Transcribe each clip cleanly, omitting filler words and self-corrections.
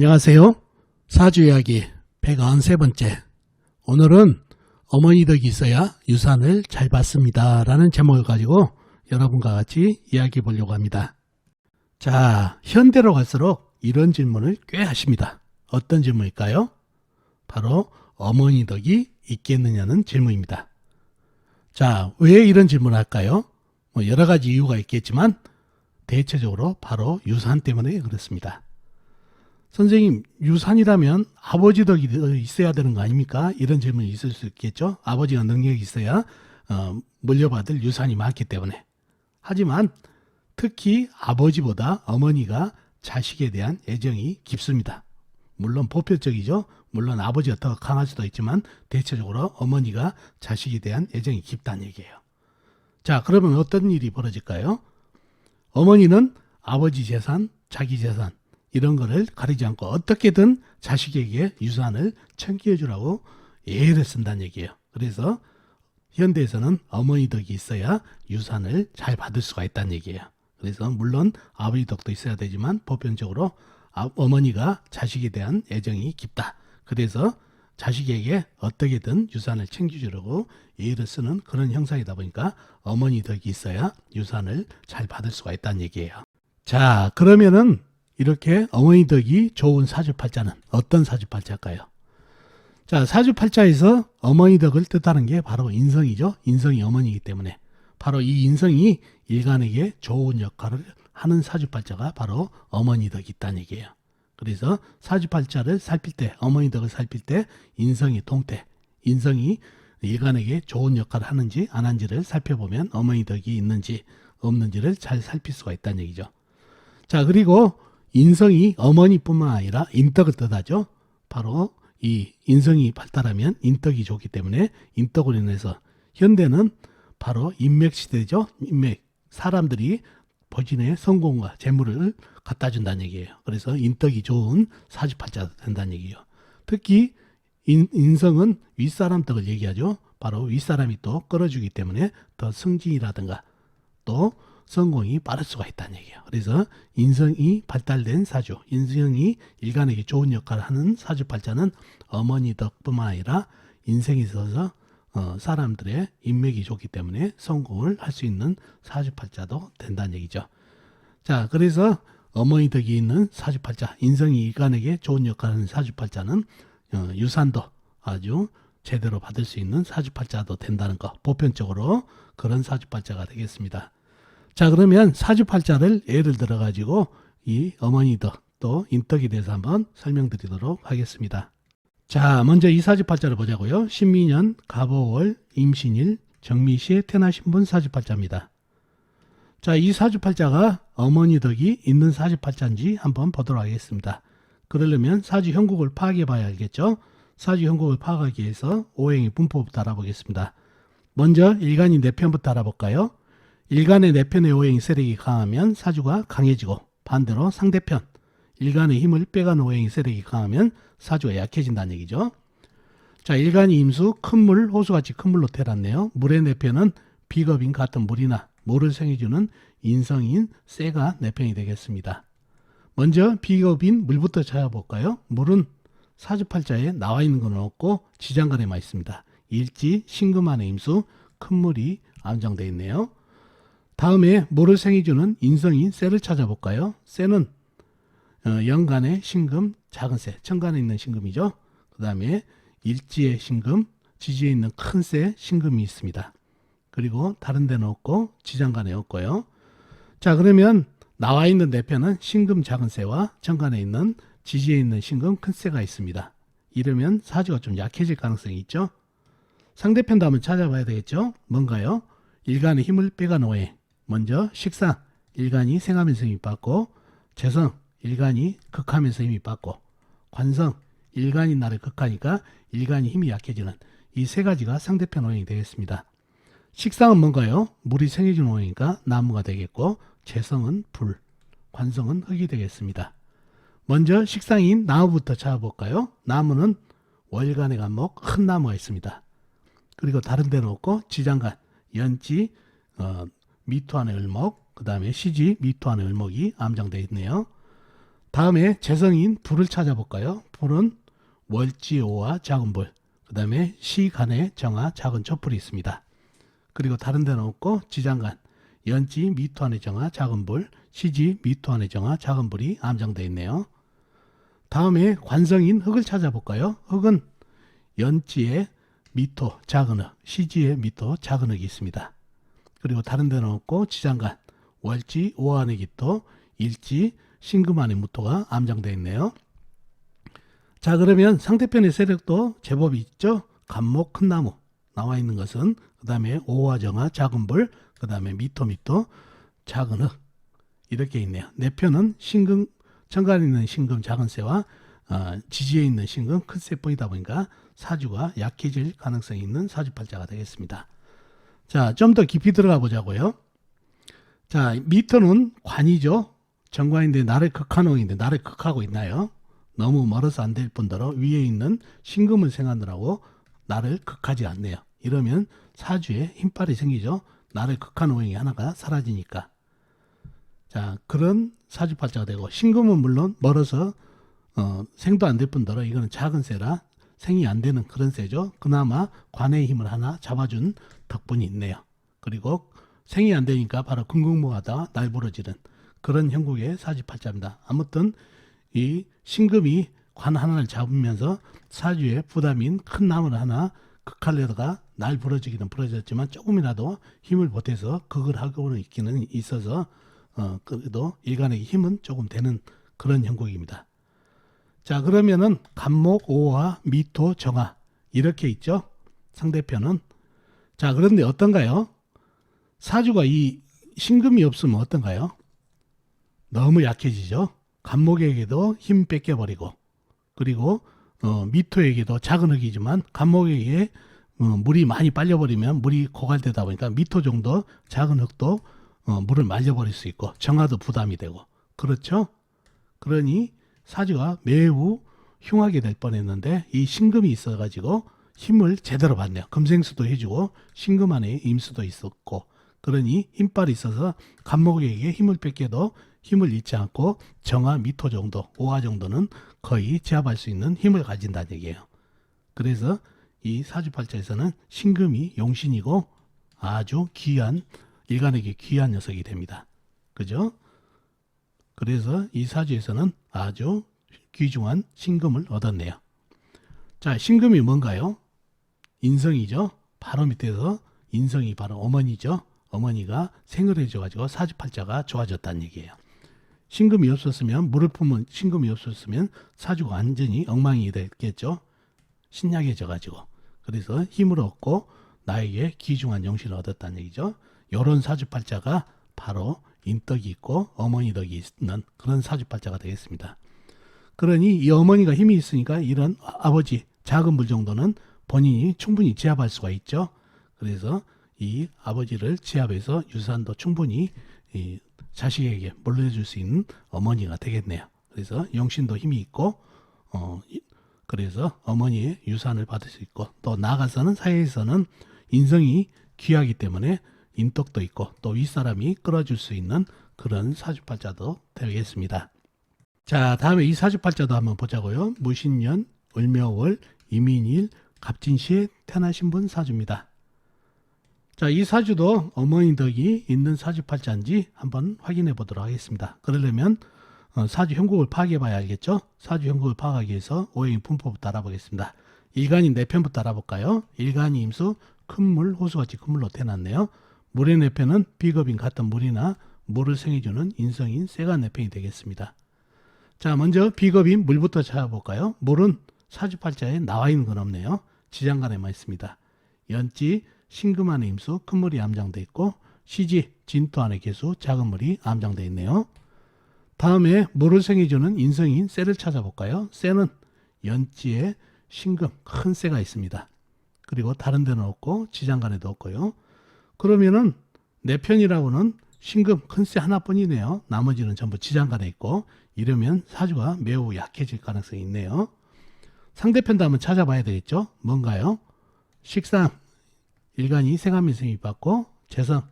안녕하세요. 사주이야기 193번째. 오늘은 어머니 덕이 있어야 유산을 잘 받습니다 라는 제목을 가지고 여러분과 같이 이야기해 보려고 합니다. 자, 현대로 갈수록 이런 질문을 꽤 하십니다. 어떤 질문일까요? 바로 어머니 덕이 있겠느냐는 질문입니다. 자, 왜 이런 질문을 할까요? 여러 가지 이유가 있겠지만 대체적으로 바로 유산 때문에 그렇습니다. 선생님, 유산이라면 아버지 덕이 있어야 되는 거 아닙니까? 이런 질문이 있을 수 있겠죠. 아버지가 능력이 있어야 물려받을 유산이 많기 때문에. 하지만 특히 아버지보다 어머니가 자식에 대한 애정이 깊습니다. 물론 보편적이죠. 물론 아버지가 더 강할 수도 있지만 대체적으로 어머니가 자식에 대한 애정이 깊다는 얘기예요. 자, 그러면 어떤 일이 벌어질까요? 어머니는 아버지 재산, 자기 재산 이런 거를 가리지 않고 어떻게든 자식에게 유산을 챙겨주라고 애를 쓴다는 얘기예요. 그래서 현대에서는 어머니 덕이 있어야 유산을 잘 받을 수가 있다는 얘기예요. 그래서 물론 아버지 덕도 있어야 되지만 보편적으로 어머니가 자식에 대한 애정이 깊다. 그래서 자식에게 어떻게든 유산을 챙겨주려고 애를 쓰는 그런 형상이다 보니까 어머니 덕이 있어야 유산을 잘 받을 수가 있다는 얘기예요. 자, 그러면은 이렇게 어머니 덕이 좋은 사주팔자는 어떤 사주팔자일까요? 자, 사주팔자에서 어머니 덕을 뜻하는 게 바로 인성이죠. 인성이 어머니이기 때문에 바로 이 인성이 일간에게 좋은 역할을 하는 사주팔자가 바로 어머니 덕이 있다는 얘기예요. 그래서 사주팔자를 살필 때, 어머니 덕을 살필 때 인성이 통태, 인성이 일간에게 좋은 역할을 하는지 안 하는지를 살펴보면 어머니 덕이 있는지 없는지를 잘 살필 수가 있다는 얘기죠. 자, 그리고 인성이 어머니뿐만 아니라 인덕을 뜻하죠. 바로 이 인성이 발달하면 인덕이 좋기 때문에 인덕으로 인해서 현대는 바로 인맥시대죠. 인맥. 사람들이 본인의 성공과 재물을 갖다 준다는 얘기예요. 그래서 인덕이 좋은 사주팔자가 된다는 얘기예요. 특히 인성은 윗사람 덕을 얘기하죠. 바로 윗사람이 또 끌어주기 때문에 더 승진이라든가 또 성공이 빠를 수가 있다는 얘기예요. 그래서 인성이 발달된 사주, 인성이 일간에게 좋은 역할을 하는 사주팔자는 어머니 덕뿐만 아니라 인생에 있어서 사람들의 인맥이 좋기 때문에 성공을 할 수 있는 사주팔자도 된다는 얘기죠. 자, 그래서 어머니 덕이 있는 사주팔자, 인성이 일간에게 좋은 역할을 하는 사주팔자는 유산도 아주 제대로 받을 수 있는 사주팔자도 된다는 거, 보편적으로 그런 사주팔자가 되겠습니다. 자, 그러면 사주팔자를 예를 들어 가지고 이 어머니 덕 또 인덕에 대해서 한번 설명드리도록 하겠습니다. 자, 먼저 이 사주팔자를 보자고요. 신민년, 갑오월, 임신일, 정미시에 태어나신 분 사주팔자입니다. 자, 이 사주팔자가 어머니 덕이 있는 사주팔자인지 한번 보도록 하겠습니다. 그러려면 사주 형국을 파악해 봐야 알겠죠. 사주 형국을 파악하기 위해서 오행의 분포부터 알아보겠습니다. 먼저 일간이 내편부터 알아볼까요? 일간의 내편의 오행이 세력이 강하면 사주가 강해지고 반대로 상대편 일간의 힘을 빼가는 오행이 세력이 강하면 사주가 약해진다는 얘기죠. 자, 일간이 임수, 큰 물, 호수같이 큰 물로 태어났네요. 물의 내편은 비겁인 같은 물이나 물을 생해주는 인성인 쇠가 내편이 되겠습니다. 먼저 비겁인 물부터 찾아볼까요? 물은 사주팔자에 나와 있는 건 없고 지장간에만 있습니다. 일지, 신금안의 임수, 큰 물이 암정되어 있네요. 다음에 물을 생해주는 인성인 쇠를 찾아볼까요? 쇠는 연간의 신금, 작은 쇠, 천간에 있는 신금이죠. 그 다음에 일지의 신금, 지지에 있는 큰 쇠, 신금이 있습니다. 그리고 다른 데는 없고 지장간에 없고요. 자, 그러면 나와 있는 내편은 신금 작은 쇠와 천간에 있는 지지에 있는 신금 큰 쇠가 있습니다. 이러면 사주가 좀 약해질 가능성이 있죠. 상대편도 한번 찾아봐야 되겠죠. 뭔가요? 일간의 힘을 빼가는 오행. 먼저 식상, 일간이 생하면서 힘이 받고, 재성, 일간이 극하면서 힘이 받고, 관성, 일간이 나를 극하니까 일간이 힘이 약해지는 이 세 가지가 상대편 오행이 되겠습니다. 식상은 뭔가요? 물이 생해주는 오행이니까 나무가 되겠고, 재성은 불, 관성은 흙이 되겠습니다. 먼저 식상인 나무부터 찾아볼까요? 나무는 월간의 간목, 큰 나무가 있습니다. 그리고 다른 데는 없고 지장간, 연지, 미토안의 을목, 그 다음에 시지, 미토안의 을목이 암정되어 있네요. 다음에 재성인 불을 찾아볼까요? 불은 월지 오화 작은 불, 그 다음에 시간의 정화 작은 촛불이 있습니다. 그리고 다른 데는 없고 지장간, 연지 미토안의 정화 작은 불, 시지 미토안의 정화 작은 불이 암장되어 있네요. 다음에 관성인 흑을 찾아볼까요? 흑은 연지에 미토 작은 흑, 시지에 미토 작은 흑이 있습니다. 그리고 다른 데는 없고 지장간, 월지 오한의 기토, 일지 신금안의 무토가 암장되어 있네요. 자, 그러면 상대편의 세력도 제법 있죠. 간목 큰 나무 나와 있는 것은, 그 다음에 오화정화 작은 불, 그 다음에 미토 작은 흑, 이렇게 있네요. 내 편은 신금, 정관에 있는 신금 작은 새와 지지에 있는 신금 큰 새뿐이다 보니까 사주가 약해질 가능성이 있는 사주팔자가 되겠습니다. 자, 좀 더 깊이 들어가 보자고요. 자, 미토는 관이죠. 정관인데 나를 극한홍인데 나를 극하고 있나요? 너무 멀어서 안 될 뿐더러 위에 있는 신금을 생각하느라고 나를 극하지 않네요. 이러면 사주에 힘빨이 생기죠. 나를 극한 오행이 하나가 사라지니까. 자, 그런 사주팔자가 되고, 신금은 물론 멀어서 생도 안 될 뿐더러 이거는 작은 새라 생이 안 되는 그런 새죠. 그나마 관의 힘을 하나 잡아준 덕분이 있네요. 그리고 생이 안 되니까 바로 금국무하다 날부러지는 그런 형국의 사주팔자입니다. 아무튼 이 신금이 관 하나를 잡으면서 사주에 부담인 큰 나무를 하나 극하려다가 날 부러지기는 부러졌지만 조금이라도 힘을 보태서 극을 하고는 있기는 있어서 그래도 일간에게 힘은 조금 되는 그런 형국입니다. 자, 그러면은 간목 오화 미토 정화 이렇게 있죠. 상대편은. 자, 그런데 어떤가요? 사주가 이 신금이 없으면 어떤가요? 너무 약해지죠. 간목에게도 힘 뺏겨버리고, 그리고 미토에게도 작은 흙이지만 간목에게 물이 많이 빨려버리면 물이 고갈되다 보니까 미토 정도 작은 흙도 물을 말려버릴 수 있고 정화도 부담이 되고, 그렇죠. 그러니 사주가 매우 흉하게 될 뻔했는데 이 신금이 있어가지고 힘을 제대로 받네요. 금생수도 해주고 신금 안에 임수도 있었고, 그러니 힘빨이 있어서 간목에게 힘을 뺏겨도 힘을 잃지 않고 정화 미토 정도, 오화 정도는 거의 제압할 수 있는 힘을 가진다는 얘기예요. 그래서 이 사주팔자에서는 신금이 용신이고 아주 귀한, 일간에게 귀한 녀석이 됩니다. 그죠? 그래서 이 사주에서는 아주 귀중한 신금을 얻었네요. 자, 신금이 뭔가요? 인성이죠. 바로 밑에서 인성이 바로 어머니죠. 어머니가 생을 해줘가지고 사주팔자가 좋아졌다는 얘기예요. 신금이 없었으면, 물을 품은 신금이 없었으면 사주가 완전히 엉망이 됐겠죠. 신약해져가지고. 그래서 힘을 얻고 나에게 귀중한 영신을 얻었다는 얘기죠. 이런 사주팔자가 바로 인덕이 있고 어머니 덕이 있는 그런 사주팔자가 되겠습니다. 그러니 이 어머니가 힘이 있으니까 이런 아버지 작은 물 정도는 본인이 충분히 제압할 수가 있죠. 그래서 이 아버지를 제압해서 유산도 충분히 이 자식에게 물려줄 수 있는 어머니가 되겠네요. 그래서 영신도 힘이 있고 그래서 어머니의 유산을 받을 수 있고, 또 나아가서는 사회에서는 인성이 귀하기 때문에 인덕도 있고 또 윗사람이 끌어줄 수 있는 그런 사주팔자도 되겠습니다. 자, 다음에 이 사주팔자도 한번 보자고요. 무신년, 을묘월, 이민일, 갑진시에 태어나신 분 사주입니다. 자, 이 사주도 어머니 덕이 있는 사주팔자인지 한번 확인해 보도록 하겠습니다. 그러려면 사주 형국을 파악해 봐야 알겠죠? 사주 형국을 파악하기 위해서 오행의 분포부터 알아보겠습니다. 일간이 4편부터 알아볼까요? 일간이 임수, 큰물, 호수같이 큰물로 태어났네요. 물의 4편은 비겁인 같은 물이나 물을 생해주는 인성인 쇠가 4편이 되겠습니다. 자, 먼저 비겁인 물부터 찾아볼까요? 물은 사주팔자에 나와 있는 건 없네요. 지장간에만 있습니다. 연지, 신금 안에 임수, 큰 물이 암장되어 있고, 시지, 진토 안에 개수, 작은 물이 암장되어 있네요. 다음에 물을 생해주는 인성인 쇠를 찾아볼까요? 쇠는 연지에 신금, 큰 쇠가 있습니다. 그리고 다른 데는 없고 지장간에도 없고요. 그러면은 4편이라고는 신금, 큰 쇠 하나뿐이네요. 나머지는 전부 지장간에 있고, 이러면 사주가 매우 약해질 가능성이 있네요. 상대편도 한번 찾아봐야 되겠죠? 뭔가요? 식상, 일간이 생하면서 힘이 받고, 재성,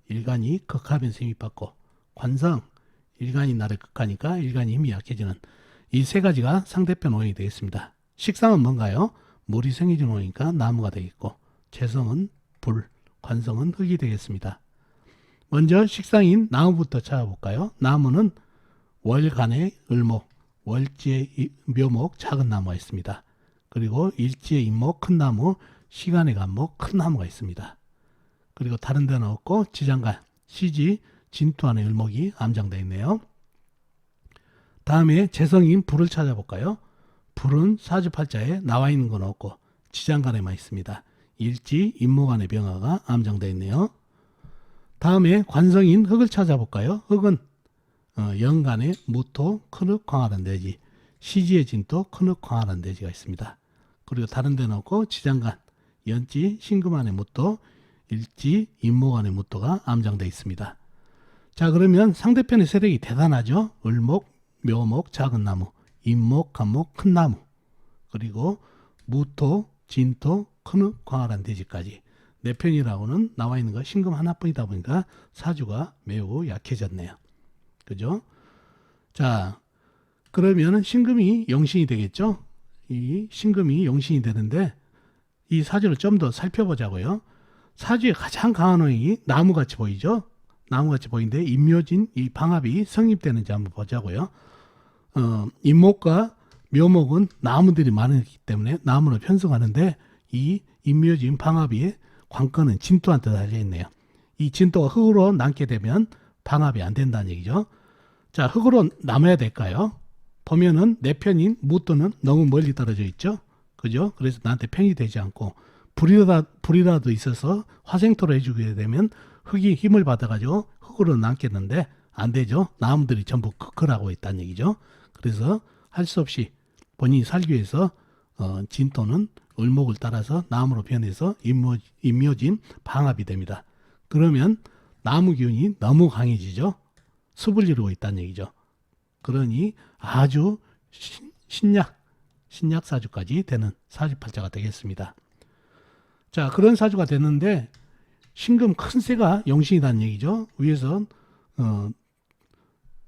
일간이 극하면서 힘이 받고, 관성, 일간이 나를 극하니까 일간이 힘이 약해지는 이 세 가지가 상대편 오행이 되겠습니다. 식상은 뭔가요? 물이 생기는 오행이니까 나무가 되겠고, 재성은 불, 관성은 흙이 되겠습니다. 먼저 식상인 나무부터 찾아볼까요? 나무는 월간의 을목, 월지의 묘목, 작은 나무가 있습니다. 그리고 일지의 임목, 큰 나무, 시간의 간목, 큰 나무가 있습니다. 그리고 다른 데는 없고 지장간, 시지, 진토 안에 을목이 암장되어 있네요. 다음에 재성인 불을 찾아볼까요? 불은 사주팔자에 나와 있는 건 없고 지장간에만 있습니다. 일지, 임목 안에 병화가 암장되어 있네요. 다음에 관성인 흙을 찾아볼까요? 흙은 연간에 무토, 큰흙, 광활한 대지, 시지의 진토, 큰흙, 광활한 대지가 있습니다. 그리고 다른 데는 없고 지장간, 연지, 신금 안에 무토, 일지, 임목 안에 무토가 암장되어 있습니다. 자, 그러면 상대편의 세력이 대단하죠. 을목, 묘목, 작은 나무, 임목, 간목, 큰 나무, 그리고 무토, 진토, 큰흙, 광활한 대지까지 네 편이라고는 나와 있는 거 신금 하나뿐이다 보니까 사주가 매우 약해졌네요. 그죠? 자, 그러면 신금이 용신이 되겠죠? 이 신금이 용신이 되는데 이 사주를 좀 더 살펴보자고요. 사주의 가장 강한 오행이 나무같이 보이죠? 나무같이 보이는데 임묘진 이 방합이 성립되는지 한번 보자고요. 임목과 묘목은 나무들이 많기 때문에 나무를 편성하는데 이 임묘진 방합이 관건은 진토한테 달려있네요. 이 진토가 흙으로 남게 되면 방합이 안 된다는 얘기죠. 자, 흙으로 남아야 될까요? 보면은 내 편인 무토는 너무 멀리 떨어져 있죠. 그죠? 그래서 나한테 편이 되지 않고 불이라도 있어서 화생토로 해주게 되면 흙이 힘을 받아가지고 흙으로 남겠는데 안 되죠. 나무들이 전부 크크라고 있다는 얘기죠. 그래서 할 수 없이 본인이 살기 위해서 진토는 을목을 따라서 나무로 변해서 임묘진 방합이 됩니다. 그러면 나무 기운이 너무 강해지죠. 습을 이루고 있다는 얘기죠. 그러니 아주 신약 사주까지 되는 사주팔자가 되겠습니다. 자, 그런 사주가 됐는데 신금 큰 새가 용신이라는 얘기죠. 위에서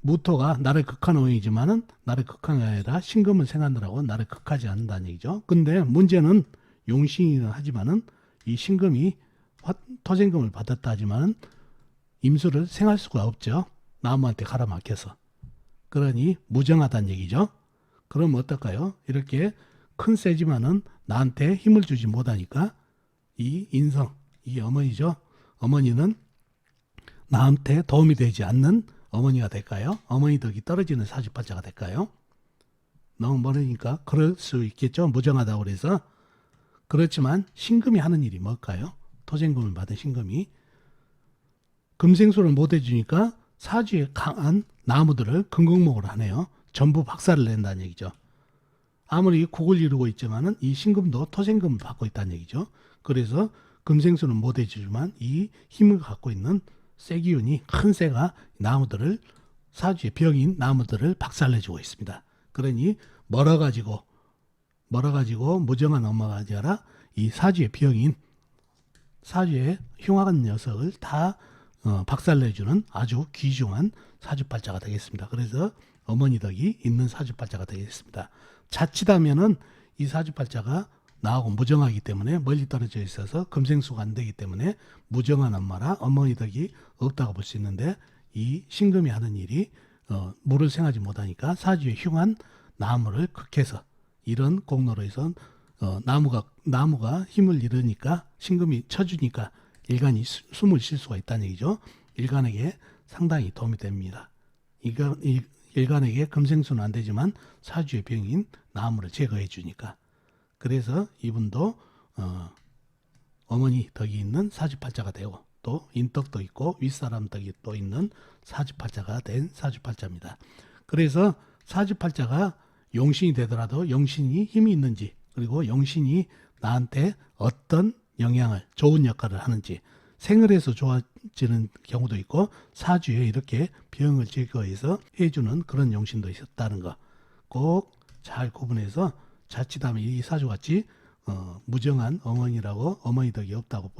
무토가 나를 극하는 오행이지만은 나를 극하는 게 아니라 신금을 생하느라고 나를 극하지 않는다는 얘기죠. 근데 문제는 용신이긴 하지만은 이 신금이 토생금을 받았다 하지만은 임수를 생할 수가 없죠. 나무한테 갈아막혀서. 그러니 무정하다는 얘기죠. 그럼 어떨까요? 이렇게 큰 새지만은 나한테 힘을 주지 못하니까 이 인성, 이 어머니죠. 어머니는 나한테 도움이 되지 않는 어머니가 될까요? 어머니 덕이 떨어지는 사주팔자가 될까요? 너무 멀으니까 그럴 수 있겠죠. 무정하다고 그래서. 그렇지만 신금이 하는 일이 뭘까요? 토생금을 받은 신금이 금생수를 못 해주니까 사주에 강한 나무들을 금극목으로 하네요. 전부 박살을 낸다는 얘기죠. 아무리 국을 이루고 있지만은 이 신금도 토생금을 받고 있다는 얘기죠. 그래서 금생수는 못 해주지만 이 힘을 갖고 있는 쇠기운이 큰 쇠가 나무들을 사주의 병인 나무들을 박살내주고 있습니다. 그러니 멀어가지고 무정한 엄마가 아니라 이 사주의 병인 사주의 흉악한 녀석을 다 박살내주는 아주 귀중한 사주팔자가 되겠습니다. 그래서 어머니 덕이 있는 사주팔자가 되겠습니다. 자칫하면은 이 사주팔자가 나하고 무정하기 때문에 멀리 떨어져 있어서 금생수가 안 되기 때문에 무정한 엄마라 어머니 덕이 없다고 볼 수 있는데 이 신금이 하는 일이 물을 생하지 못하니까 사주의 흉한 나무를 극해서 이런 공로로 해서 나무가 힘을 잃으니까 신금이 쳐주니까 일간이 숨을 쉴 수가 있다는 얘기죠. 일간에게 상당히 도움이 됩니다. 일간에게 금생수는 안 되지만 사주의 병인 나무를 제거해 주니까. 그래서 이분도 어머니 덕이 있는 사주팔자가 되고 또 인덕도 있고 윗사람 덕이 또 있는 사주팔자가 된 사주팔자입니다. 그래서 사주팔자가 용신이 되더라도 용신이 힘이 있는지 그리고 용신이 나한테 어떤 영향을 좋은 역할을 하는지 생을해서 좋아지는 경우도 있고 사주에 이렇게 병을 제거해서 해주는 그런 용신도 있었다는 거 꼭 잘 구분해서 자칫하면 이 사주같이 무정한 어머니라고 어머니 덕이 없다고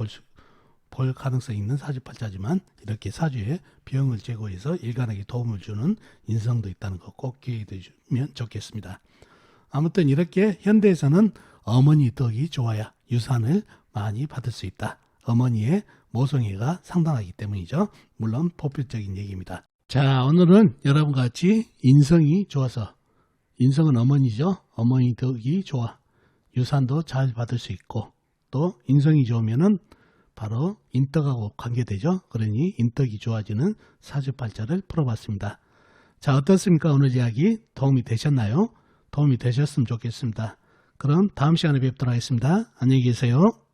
볼 가능성이 있는 사주팔자지만 이렇게 사주에 병을 제거해서 일간에게 도움을 주는 인성도 있다는 거 꼭 기억해 두시면 좋겠습니다. 아무튼 이렇게 현대에서는 어머니 덕이 좋아야 유산을 많이 받을 수 있다. 어머니의 모성애가 상당하기 때문이죠. 물론 보편적인 얘기입니다. 자, 오늘은 여러분과 같이 인성이 좋아서, 인성은 어머니죠. 어머니 덕이 좋아 유산도 잘 받을 수 있고, 또 인성이 좋으면은 바로 인덕하고 관계되죠. 그러니 인덕이 좋아지는 사주팔자를 풀어봤습니다. 자, 어떻습니까? 오늘 이야기 도움이 되셨나요? 도움이 되셨으면 좋겠습니다. 그럼 다음 시간에 뵙도록 하겠습니다. 안녕히 계세요.